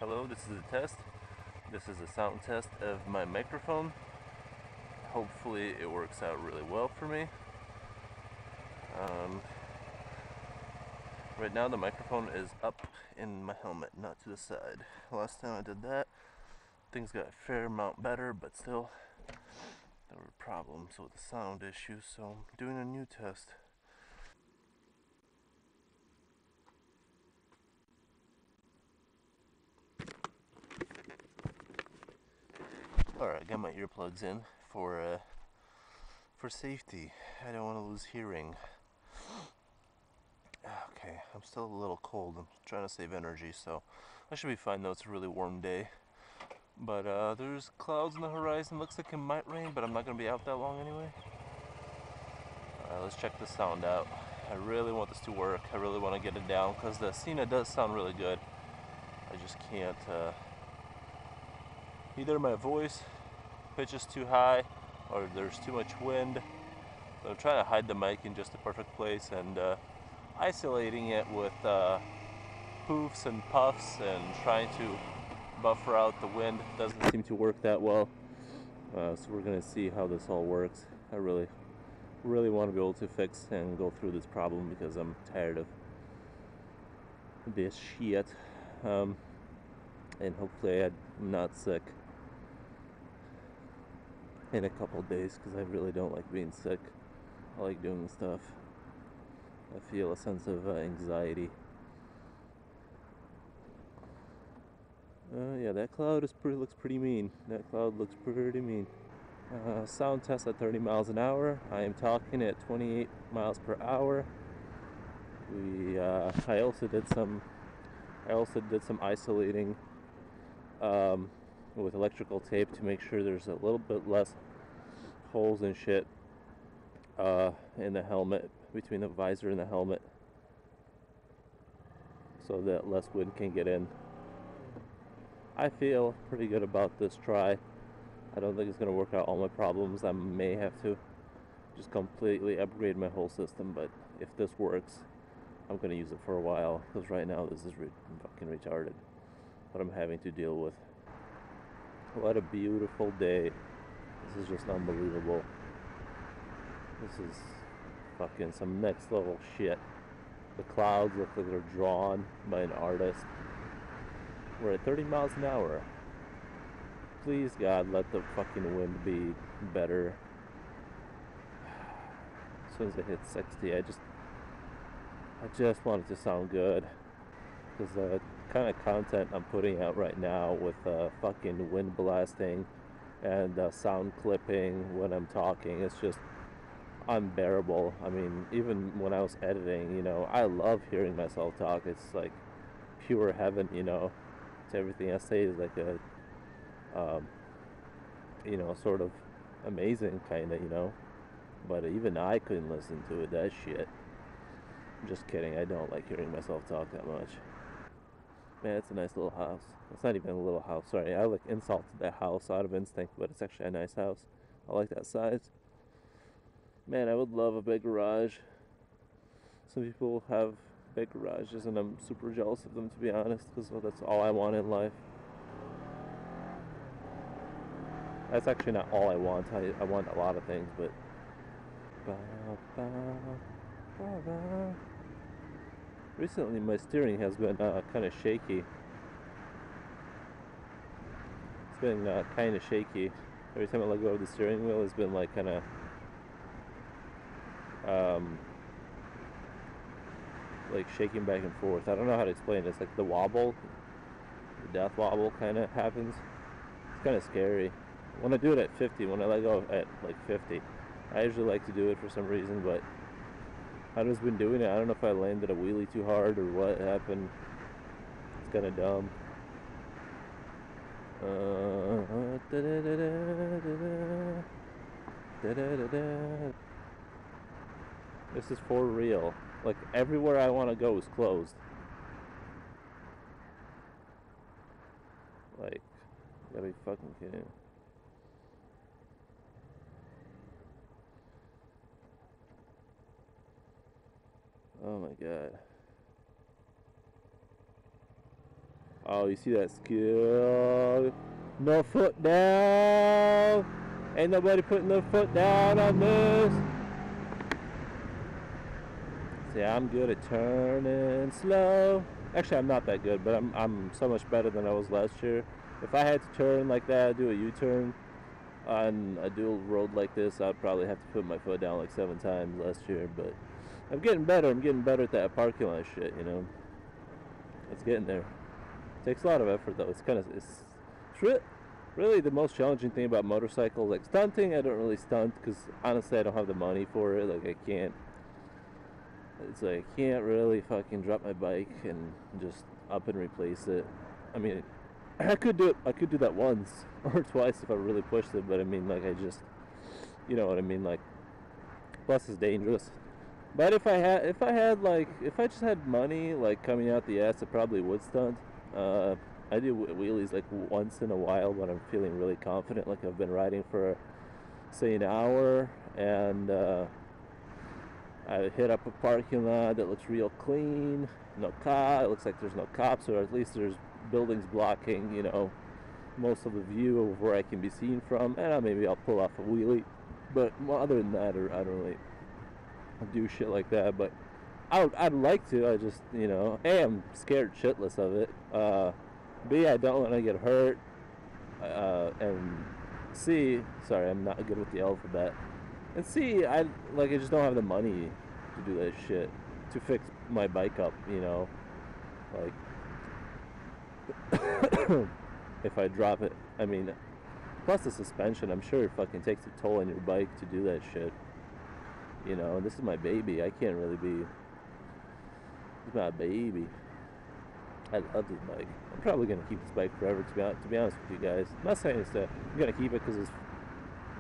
Hello, this is a test. This is a sound test of my microphone. Hopefully it works out really well for me. Right now the microphone is up in my helmet, not to the side. Last time I did that, things got a fair amount better, but still there were problems with the sound issues, so I'm doing a new test. Alright, got my earplugs in for safety. I don't want to lose hearing. Okay, I'm still a little cold. I'm trying to save energy, so I should be fine though. It's a really warm day. But there's clouds on the horizon. Looks like it might rain, but I'm not going to be out that long anyway. Let's check the sound out. I really want this to work. I really want to get it down because the Sena does sound really good. I just can't. Either my voice pitch is too high or there's too much wind. So I'm trying to hide the mic in just the perfect place and isolating it with poofs and puffs and trying to buffer out the wind. Doesn't seem to work that well. So we're gonna see how this all works. I really want to be able to fix and go through this problem because I'm tired of this shit. And hopefully I'm not sick in a couple days because I really don't like being sick. I like doing stuff. I feel a sense of anxiety. Yeah, that cloud looks pretty mean. That cloud looks pretty mean. Sound test at 30 miles an hour. I am talking at 28 miles per hour. I also did some isolating with electrical tape to make sure there's a little bit less holes and shit in the helmet, between the visor and the helmet, so that less wind can get in. I feel pretty good about this try. I don't think it's going to work out all my problems. I may have to just completely upgrade my whole system, but if this works, I'm going to use it for a while, because right now this is fucking retarded what I'm having to deal with. What a beautiful day. This is just unbelievable. This is fucking some next level shit. The clouds look like they're drawn by an artist. We're at 30 miles an hour. Please God, let the fucking wind be better. As soon as it hits 60, I just want it to sound good. Because the kind of content I'm putting out right now with fucking wind blasting and sound clipping when I'm talking, it's just unbearable. I mean, even when I was editing, I love hearing myself talk. It's like pure heaven, It's everything I say is like a sort of amazing kind of, but even I couldn't listen to it. That shit. I'm just kidding. I don't like hearing myself talk that much. Man, it's a nice little house. It's not even a little house. Sorry, I like insulted that house out of instinct, but it's actually a nice house. I like that size. Man, I would love a big garage. Some people have big garages, and I'm super jealous of them, to be honest, because that's all I want in life. That's actually not all I want. I want a lot of things, but... Recently, my steering has been kind of shaky. It's been kind of shaky. Every time I let go of the steering wheel, it's been like kind of... like shaking back and forth. I don't know how to explain it. It's like the wobble, the death wobble kind of happens. It's kind of scary. When I do it at 50, when I let go at like 50, I usually like to do it for some reason, but I've just been doing it. I don't know if I landed a wheelie too hard or what happened. It's kind of dumb. This is for real. Like, everywhere I want to go is closed. Like, you gotta be fucking kidding. Oh my god. Oh, you see that skill? No foot down. Ain't nobody putting their foot down on this. See, I'm good at turning slow. Actually, I'm not that good, but I'm so much better than I was last year. If I had to turn like that, do a U-turn on a dual road like this, I'd probably have to put my foot down like 7 times last year. But I'm getting better. I'm getting better at that parking lot shit, you know. It's getting there. It takes a lot of effort though. It's really the most challenging thing about motorcycles. Like stunting, I don't really stunt because honestly I don't have the money for it. Like I can't. It's like I can't really fucking drop my bike and just up and replace it. I mean, I could do it. I could do that once or twice if I really pushed it. But I mean, like I just, you know what I mean. Like, plus it's dangerous. But if I just had money like coming out the ass, I probably would stunt. I do wheelies like once in a while when I'm feeling really confident, like I've been riding for say an hour, and I hit up a parking lot that looks real clean, it looks like there's no cops, or at least there's buildings blocking, you know, most of the view of where I can be seen from, and maybe I'll pull off a wheelie. But other than that, I don't really do shit like that. But I'd like to. I just, you know, A, I'm scared shitless of it. B, I don't want to get hurt. And C, sorry, I'm not good with the alphabet. And C, I just don't have the money to do that shit, to fix my bike up, you know. Like, if I drop it, I mean, plus the suspension, I'm sure it fucking takes a toll on your bike to do that shit. You know, and this is my baby. I can't really be. It's my baby. I love this bike. I'm probably gonna keep this bike forever. To be honest with you guys, I'm not saying that I'm gonna keep it because it's,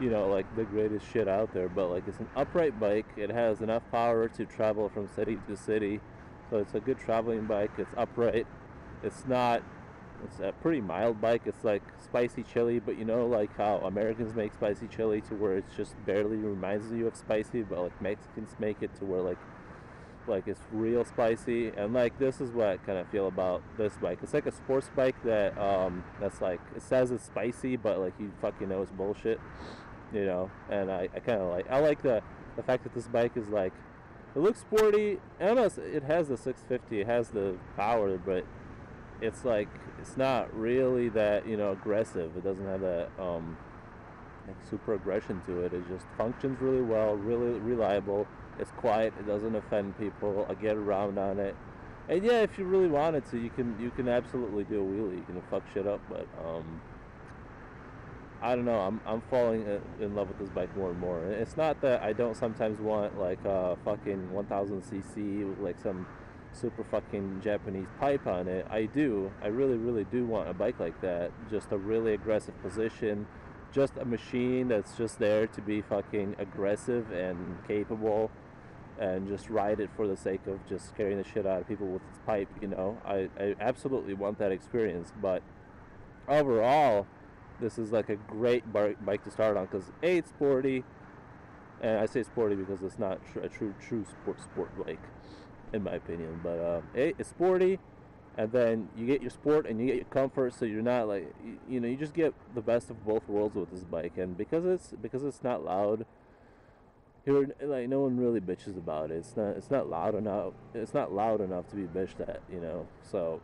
you know, like the greatest shit out there. But like, it's an upright bike. It has enough power to travel from city to city, so it's a good traveling bike. It's upright. It's not. It's a pretty mild bike. It's like spicy chili, but you know, like how Americans make spicy chili to where it's just barely reminds you of spicy, but like Mexicans make it to where like it's real spicy. And like, this is what I kind of feel about this bike. It's like a sports bike that that's like, it says it's spicy, but like you fucking know it's bullshit, you know. And I kind of like the fact that this bike is like, it looks sporty. And it has the 650, it has the power, but it's like, it's not really that, you know, aggressive. It doesn't have that like super aggression to it. It just functions really well, really reliable. It's quiet. It doesn't offend people. I get around on it, and yeah, if you really wanted to, you can absolutely do a wheelie. You can fuck shit up, but I don't know. I'm falling in love with this bike more and more. And it's not that I don't sometimes want like a fucking 1000cc with like some super fucking Japanese pipe on it. I do. I really do want a bike like that. Just a really aggressive position. Just a machine that's just there to be fucking aggressive and capable, and just ride it for the sake of just scaring the shit out of people with its pipe, you know. I absolutely want that experience. But overall, this is like a great bike to start on because A, it's sporty, and I say sporty because it's not a true sport bike, in my opinion. But it's sporty, and then you get your sport and you get your comfort, so you're not like, you know, you just get the best of both worlds with this bike. And because it's not loud, you're like, no one really bitches about it. It's not loud enough. It's not loud enough to be bitched at, you know. So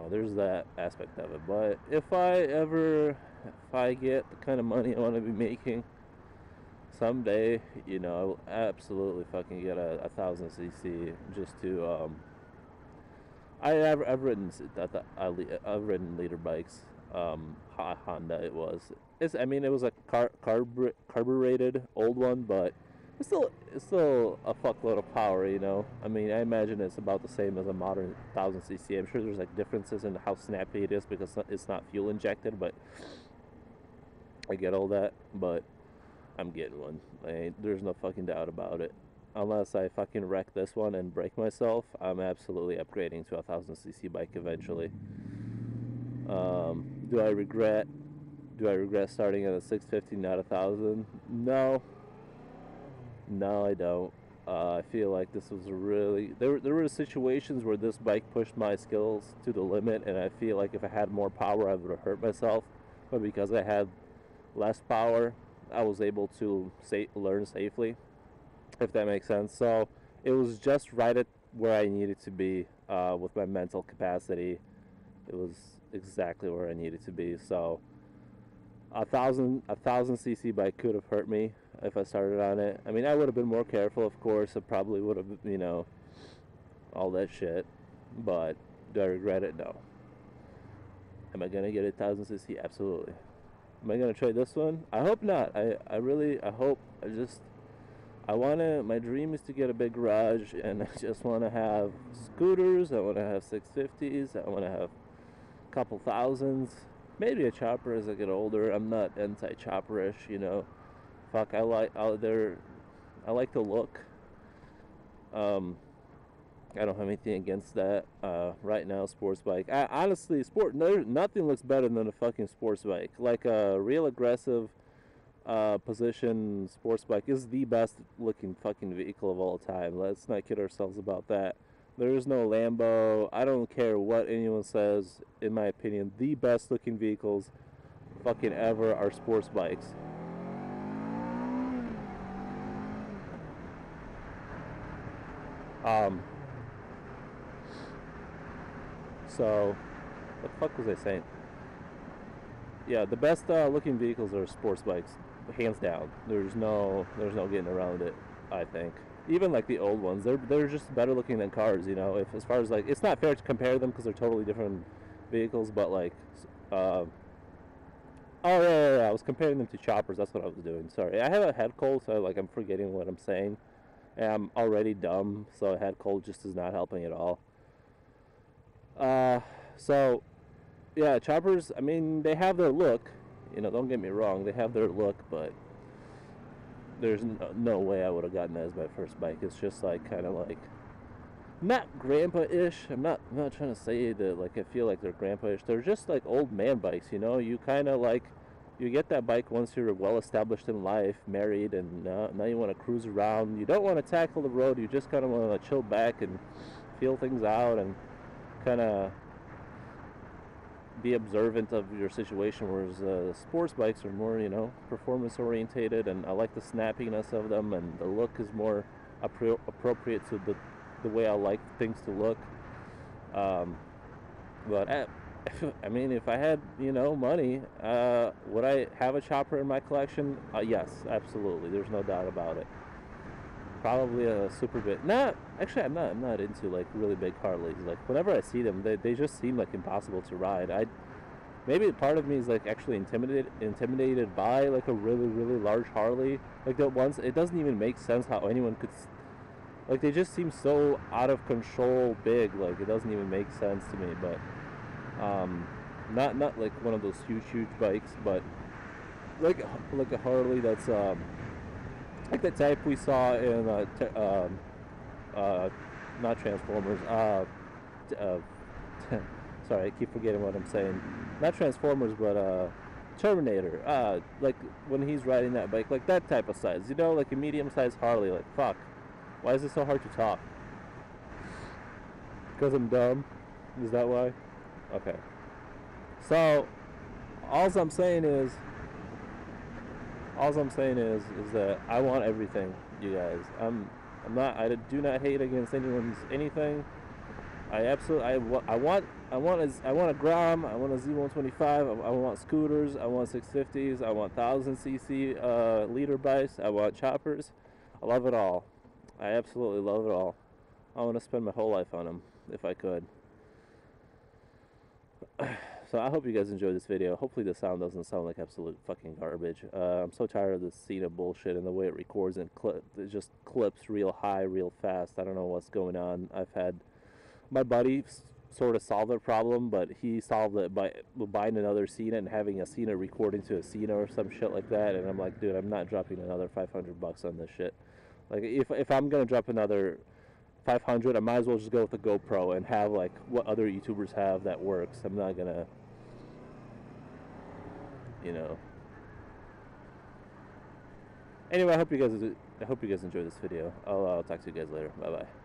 there's that aspect of it. But if I get the kind of money I want to be making someday, you know, I will absolutely fucking get a 1000cc just to I've ridden liter bikes. Honda it was. I mean, it was a carbureted old one, but it's still a fuckload of power, you know. I mean, I imagine it's about the same as a modern 1000cc. I'm sure there's like differences in how snappy it is because it's not fuel injected, but I get all that. But I'm getting one. There's no fucking doubt about it. Unless I fucking wreck this one and break myself, I'm absolutely upgrading to a 1000cc bike eventually. Do I regret starting at a 650, not 1000? No, I don't. I feel like this was really there were situations where this bike pushed my skills to the limit, and I feel like if I had more power, I would have hurt myself. But because I had less power, I was able to learn safely, if that makes sense. So it was just right at where I needed to be with my mental capacity. It was exactly where I needed to be. So a thousand cc bike could have hurt me if I started on it. I mean, I would have been more careful, of course. I probably would have, all that shit. But do I regret it? No. Am I gonna get a 1000cc? Absolutely. Am I gonna trade this one? I hope not. I really, I hope. I wanna. My dream is to get a big garage, and I just wanna have scooters. I wanna have 650s. I wanna have a couple thousands. Maybe a chopper as I get older. I'm not anti-chopperish, Fuck, I like the look. I don't have anything against that. Right now, sports bike. Honestly, nothing looks better than a fucking sports bike. Like a real aggressive position sports bike is the best looking fucking vehicle of all time. Let's not kid ourselves about that. There is no Lambo. I don't care what anyone says. In my opinion, the best looking vehicles fucking ever are sports bikes. So, what the fuck was I saying? Yeah, the best looking vehicles are sports bikes, hands down. There's no getting around it. I think even like the old ones, they're just better looking than cars. If as far as like, it's not fair to compare them because they're totally different vehicles. But like, oh yeah, I was comparing them to choppers. That's what I was doing. Sorry, I have a head cold, so like I'm forgetting what I'm saying. And I'm already dumb, so a head cold just is not helping at all. So yeah, choppers, I mean, they have their look. Don't get me wrong, they have their look, but there's no way I would have gotten that as my first bike. It's just like kind of like not grandpa-ish. I'm not trying to say that like I feel like they're grandpa-ish. They're just like old man bikes. You kind of like you get that bike once you're well established in life, married, and now you want to cruise around. You don't want to tackle the road. You just kind of want to chill back and feel things out and kind of be observant of your situation, whereas sports bikes are more, performance orientated, and I like the snappiness of them, and the look is more appropriate to the way I like things to look. But I mean, if I had, money, would I have a chopper in my collection? Yes, absolutely. There's no doubt about it. Probably a super bit. Not actually. I'm not into like really big Harleys. Like whenever I see them, they just seem like impossible to ride. Maybe part of me is like actually intimidated by like a really large Harley. Like the ones, it doesn't even make sense how anyone could. Like they just seem so out of control big. Like it doesn't even make sense to me. But not like one of those huge bikes, but like a Harley that's like the type we saw in not Transformers. Sorry, I keep forgetting what I'm saying. Not Transformers, but Terminator. Like when he's riding that bike, like that type of size. Like a medium-sized Harley. Like fuck, why is it so hard to talk? Because I'm dumb. Is that why? Okay. So, all I'm saying is that I want everything, you guys. I do not hate against anything. I want a Grom, I want a Z125, I want scooters, I want 650s, I want 1000cc liter bikes, I want choppers. I love it all. I absolutely love it all. I want to spend my whole life on them if I could. So I hope you guys enjoyed this video. Hopefully the sound doesn't sound like absolute fucking garbage. I'm so tired of this Sena bullshit and the way it records and it just clips real high, real fast. I don't know what's going on. I've had my buddy sort of solve the problem, but he solved it by buying another Sena and having a Sena recording to a Sena or some shit like that. And I'm like, dude, I'm not dropping another $500 on this shit. Like if I'm gonna drop another 500, I might as well just go with the GoPro and have like what other YouTubers have that works. I'm not gonna, Anyway, I hope you guys I hope you guys enjoyed this video. I'll talk to you guys later. Bye bye.